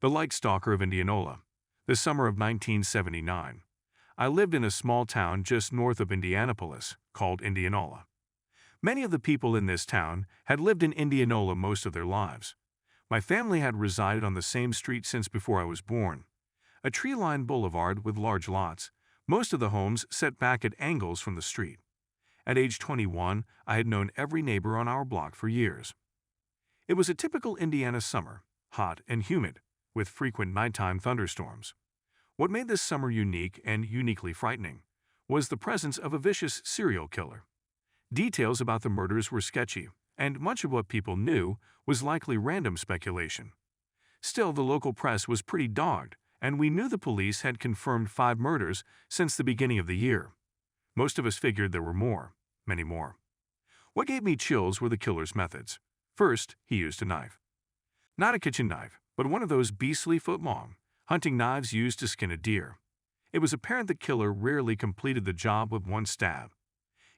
The Light Stalker of Indianola. The summer of 1979. I lived in a small town just north of Indianapolis called Indianola. Many of the people in this town had lived in Indianola most of their lives. My family had resided on the same street since before I was born. A tree-lined boulevard with large lots, most of the homes set back at angles from the street. At age 21, I had known every neighbor on our block for years. It was a typical Indiana summer, hot and humid, with frequent nighttime thunderstorms. What made this summer unique and uniquely frightening was the presence of a vicious serial killer. Details about the murders were sketchy, and much of what people knew was likely random speculation. Still, the local press was pretty dogged, and we knew the police had confirmed 5 murders since the beginning of the year. Most of us figured there were more, many more. What gave me chills were the killer's methods. First, he used a knife. Not a kitchen knife, but one of those beastly foot-long hunting knives used to skin a deer. It was apparent the killer rarely completed the job with one stab.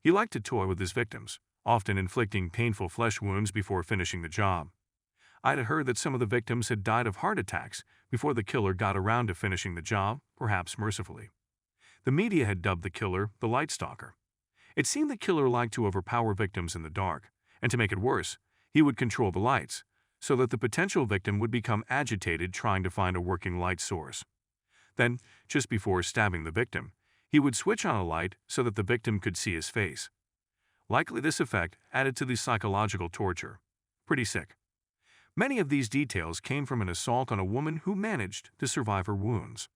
He liked to toy with his victims, often inflicting painful flesh wounds before finishing the job. I'd heard that some of the victims had died of heart attacks before the killer got around to finishing the job, perhaps mercifully. The media had dubbed the killer the Light Stalker. It seemed the killer liked to overpower victims in the dark, and to make it worse, he would control the lights, so that the potential victim would become agitated trying to find a working light source. Then, just before stabbing the victim, he would switch on a light so that the victim could see his face. Likely this effect added to the psychological torture. Pretty sick. Many of these details came from an assault on a woman who managed to survive her wounds.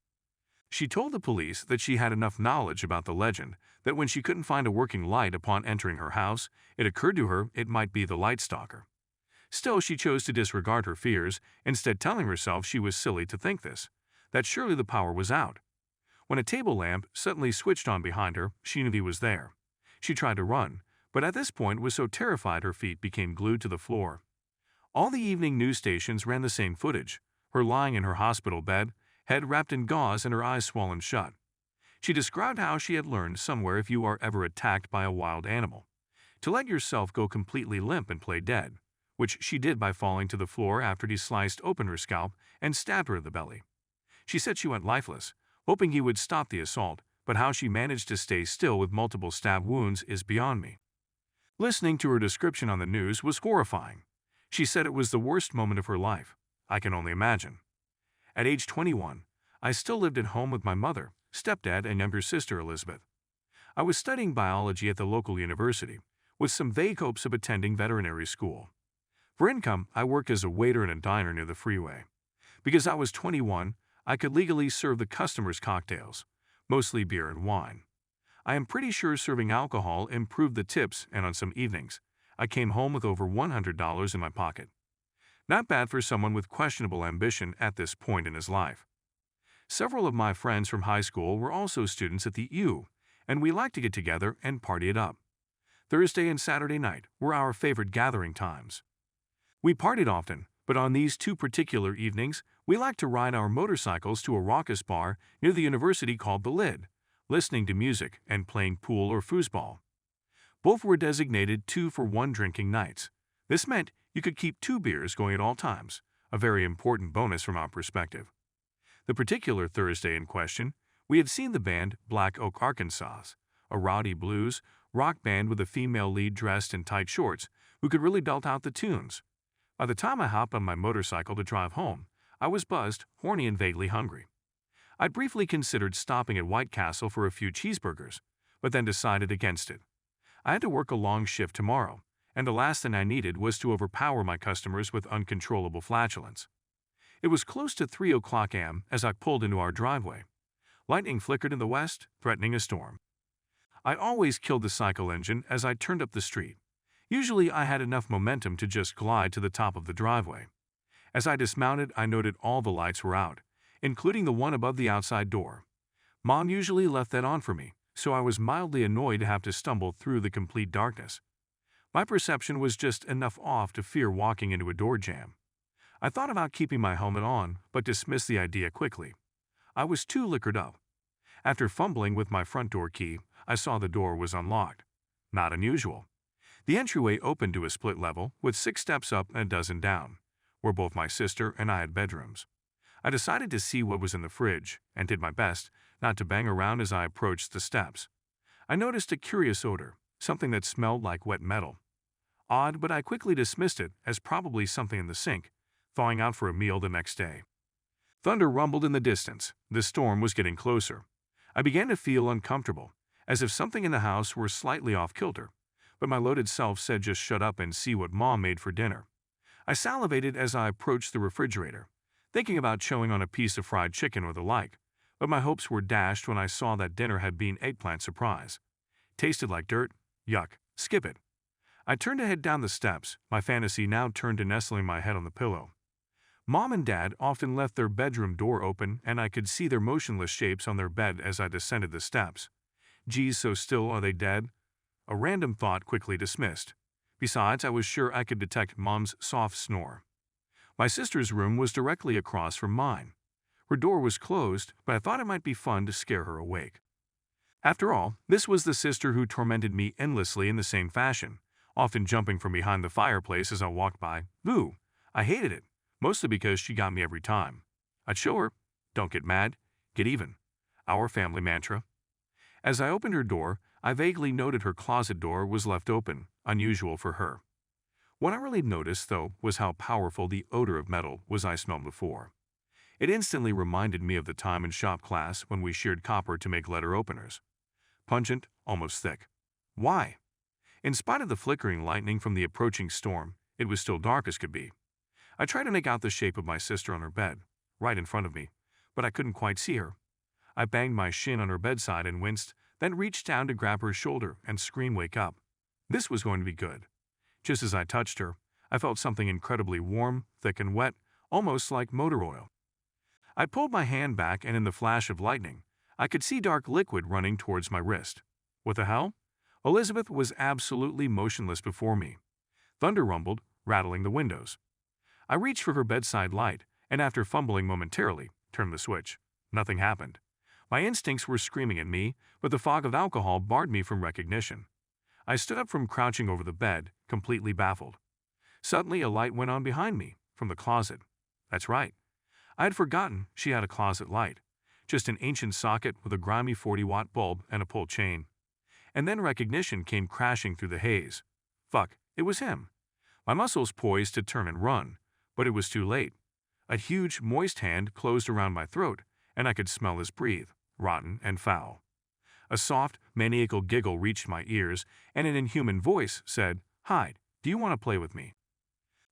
She told the police that she had enough knowledge about the legend that when she couldn't find a working light upon entering her house, it occurred to her it might be the Light Stalker. Still, she chose to disregard her fears, instead telling herself she was silly to think this, that surely the power was out. When a table lamp suddenly switched on behind her, she knew he was there. She tried to run, but at this point was so terrified her feet became glued to the floor. All the evening news stations ran the same footage, her lying in her hospital bed, head wrapped in gauze and her eyes swollen shut. She described how she had learned somewhere if you are ever attacked by a wild animal, to let yourself go completely limp and play dead, which she did by falling to the floor after he sliced open her scalp and stabbed her in the belly. She said she went lifeless, hoping he would stop the assault, but how she managed to stay still with multiple stab wounds is beyond me. Listening to her description on the news was horrifying. She said it was the worst moment of her life. I can only imagine. At age 21, I still lived at home with my mother, stepdad, and younger sister Elizabeth. I was studying biology at the local university, with some vague hopes of attending veterinary school. For income, I worked as a waiter in a diner near the freeway. Because I was 21, I could legally serve the customers cocktails, mostly beer and wine. I am pretty sure serving alcohol improved the tips, and on some evenings, I came home with over $100 in my pocket. Not bad for someone with questionable ambition at this point in his life. Several of my friends from high school were also students at the U, and we liked to get together and party it up. Thursday and Saturday night were our favorite gathering times. We partied often, but on these 2 particular evenings, we liked to ride our motorcycles to a raucous bar near the university called The Lid, listening to music and playing pool or foosball. Both were designated 2-for-1 drinking nights. This meant you could keep 2 beers going at all times, a very important bonus from our perspective. The particular Thursday in question, we had seen the band Black Oak, Arkansas, a rowdy blues rock band with a female lead dressed in tight shorts who could really belt out the tunes. By the time I hopped on my motorcycle to drive home, I was buzzed, horny, and vaguely hungry. I'd briefly considered stopping at White Castle for a few cheeseburgers, but then decided against it. I had to work a long shift tomorrow, and the last thing I needed was to overpower my customers with uncontrollable flatulence. It was close to 3:00 a.m. as I pulled into our driveway. Lightning flickered in the west, threatening a storm. I always killed the cycle engine as I turned up the street. Usually I had enough momentum to just glide to the top of the driveway. As I dismounted, I noted all the lights were out, including the one above the outside door. Mom usually left that on for me, so I was mildly annoyed to have to stumble through the complete darkness. My perception was just enough off to fear walking into a door jam. I thought about keeping my helmet on, but dismissed the idea quickly. I was too liquored up. After fumbling with my front door key, I saw the door was unlocked. Not unusual. The entryway opened to a split level with 6 steps up and a dozen down, where both my sister and I had bedrooms. I decided to see what was in the fridge and did my best not to bang around as I approached the steps. I noticed a curious odor, something that smelled like wet metal. Odd, but I quickly dismissed it as probably something in the sink, thawing out for a meal the next day. Thunder rumbled in the distance. The storm was getting closer. I began to feel uncomfortable, as if something in the house were slightly off kilter, but my loaded self said just shut up and see what Mom made for dinner. I salivated as I approached the refrigerator, thinking about chewing on a piece of fried chicken or the like, but my hopes were dashed when I saw that dinner had been eggplant surprise. Tasted like dirt? Yuck. Skip it. I turned to head down the steps, my fantasy now turned to nestling my head on the pillow. Mom and Dad often left their bedroom door open and I could see their motionless shapes on their bed as I descended the steps. Geez, so still, are they dead? A random thought quickly dismissed. Besides, I was sure I could detect Mom's soft snore. My sister's room was directly across from mine. Her door was closed, but I thought it might be fun to scare her awake. After all, this was the sister who tormented me endlessly in the same fashion, often jumping from behind the fireplace as I walked by. Boo! I hated it, mostly because she got me every time. I'd show her, don't get mad, get even. Our family mantra. As I opened her door, I vaguely noted her closet door was left open, unusual for her. What I really noticed, though, was how powerful the odor of metal was I smelled before. It instantly reminded me of the time in shop class when we sheared copper to make letter openers. Pungent, almost thick. Why? In spite of the flickering lightning from the approaching storm, it was still dark as could be. I tried to make out the shape of my sister on her bed, right in front of me, but I couldn't quite see her. I banged my shin on her bedside and winced, then reached down to grab her shoulder and scream, "Wake up." This was going to be good. Just as I touched her, I felt something incredibly warm, thick and wet, almost like motor oil. I pulled my hand back and in the flash of lightning, I could see dark liquid running towards my wrist. What the hell? Elizabeth was absolutely motionless before me. Thunder rumbled, rattling the windows. I reached for her bedside light, and after fumbling momentarily, turned the switch. Nothing happened. My instincts were screaming at me, but the fog of alcohol barred me from recognition. I stood up from crouching over the bed, completely baffled. Suddenly a light went on behind me, from the closet. That's right. I had forgotten she had a closet light. Just an ancient socket with a grimy 40-watt bulb and a pull chain. And then recognition came crashing through the haze. Fuck, it was him. My muscles poised to turn and run, but it was too late. A huge, moist hand closed around my throat, and I could smell his breath, rotten and foul. A soft, maniacal giggle reached my ears, and an inhuman voice said, "Hide, do you want to play with me?"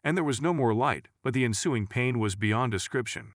And there was no more light, but the ensuing pain was beyond description.